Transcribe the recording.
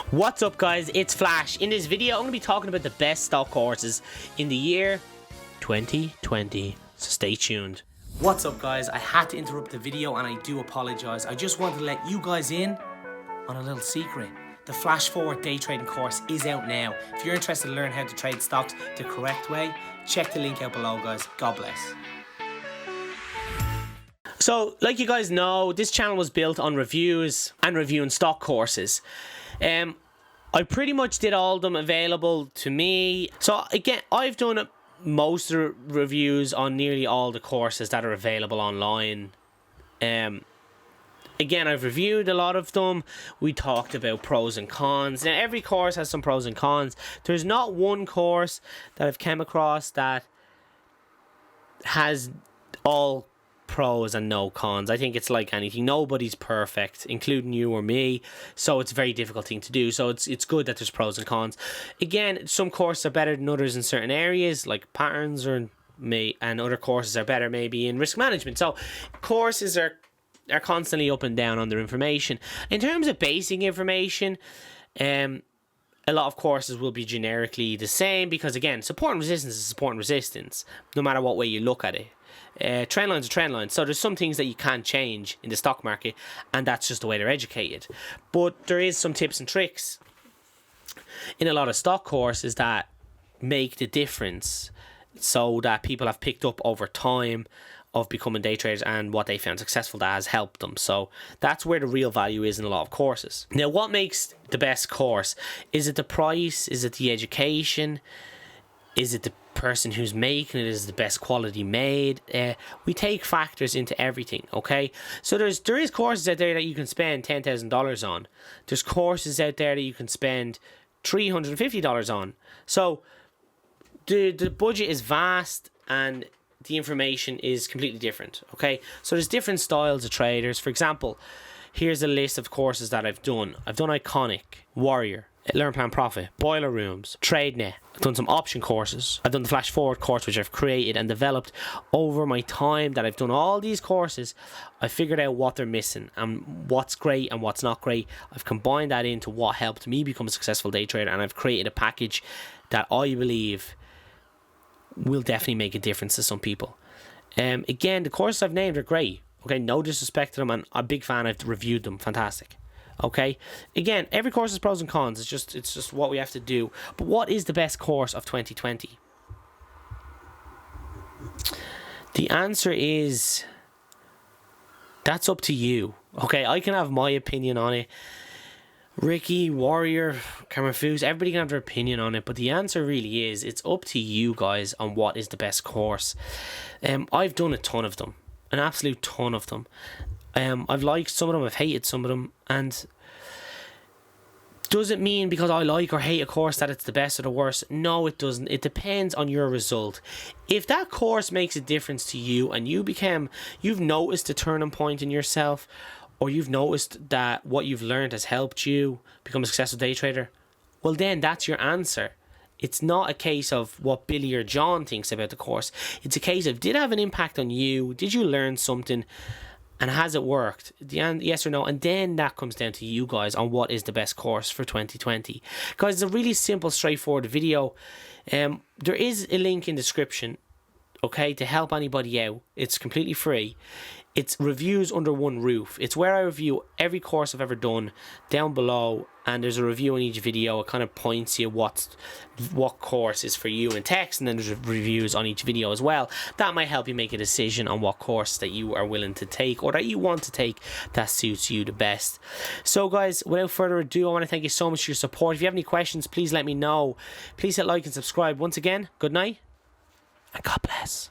What's up guys, it's Flash. In this video I'm going to be talking about the best stock courses in the year 2020, so stay tuned. What's up guys, I had to interrupt the video and I do apologise. I just wanted to let you guys in on a little secret. The Flash Forward day trading course is out now. If you're interested to learn how to trade stocks the correct way, check the link out below guys. God bless. So, like you guys know, this channel was built on reviews and reviewing stock courses. I pretty much did all of them available to me. So again, I've done most of the reviews on nearly all the courses that are available online. Again, I've reviewed a lot of them. We talked about pros and cons. Now, every course has some pros and cons. There's not one course that I've come across that has all pros and no cons. I think it's like anything. Nobody's perfect, including you or me. So it's a very difficult thing to do. So it's good that there's pros and cons. Again, some courses are better than others in certain areas, like patterns, and other courses are better maybe in risk management. So courses are constantly up and down on their information. In terms of basic information, a lot of courses will be generically the same because, again, support and resistance is support and resistance, no matter what way you look at it. Trend lines are trend lines, so there's some things that you can't change in the stock market, and that's just the way they're educated. But there is some tips and tricks in a lot of stock courses that make the difference, so that people have picked up over time of becoming day traders, and what they found successful that has helped them. So that's where the real value is in a lot of courses. Now, what makes the best course? Is it the price? Is it the education? Is it the person who's making it? Is the best quality made? We take factors into everything, okay? So there is courses out there that you can spend $10,000 on. There's courses out there that you can spend $350 on. So the budget is vast and the information is completely different, okay? So there's different styles of traders. For example, here's a list of courses that I've done. I've done Iconic, Warrior, Learn Plan Profit, Boiler Rooms, TradeNet. I've done some option courses. I've done the Flash Forward course, which I've created and developed over my time that I've done all these courses. I figured out what they're missing and what's great and what's not great. I've combined that into what helped me become a successful day trader, and I've created a package that I believe will definitely make a difference to some people. Again, the courses I've named are great. Okay, no disrespect to them, and I'm a big fan. I've reviewed them. Fantastic. Okay, again, every course has pros and cons. It's just what we have to do. But what is the best course of 2020? The answer is, that's up to you. Okay, I can have my opinion on it. Ricky, Warrior, Cameron Foos, everybody can have their opinion on it, but the answer really is, it's up to you guys on what is the best course. I've done a ton of them, an absolute ton of them. I've liked some of them, I've hated some of them, and does it mean because I like or hate a course that it's the best or the worst? No, it doesn't. It depends on your result. If that course makes a difference to you and you've noticed a turning point in yourself, or you've noticed that what you've learned has helped you become a successful day trader, well then that's your answer. It's not a case of what Billy or John thinks about the course. It's a case of, did it have an impact on you? Did you learn something? And has it worked? Yes or no? And then that comes down to you guys on what is the best course for 2020. Guys, it's a really simple, straightforward video. There is a link in the description, okay, to help anybody out. It's completely free. It's reviews under one roof. It's where I review every course I've ever done down below, and there's a review in each video. It kind of points you what course is for you in text, and then there's reviews on each video as well. That might help you make a decision on what course that you are willing to take or that you want to take that suits you the best. So guys, without further ado, I want to thank you so much for your support. If you have any questions, please let me know. Please hit like and subscribe. Once again, good night and God bless.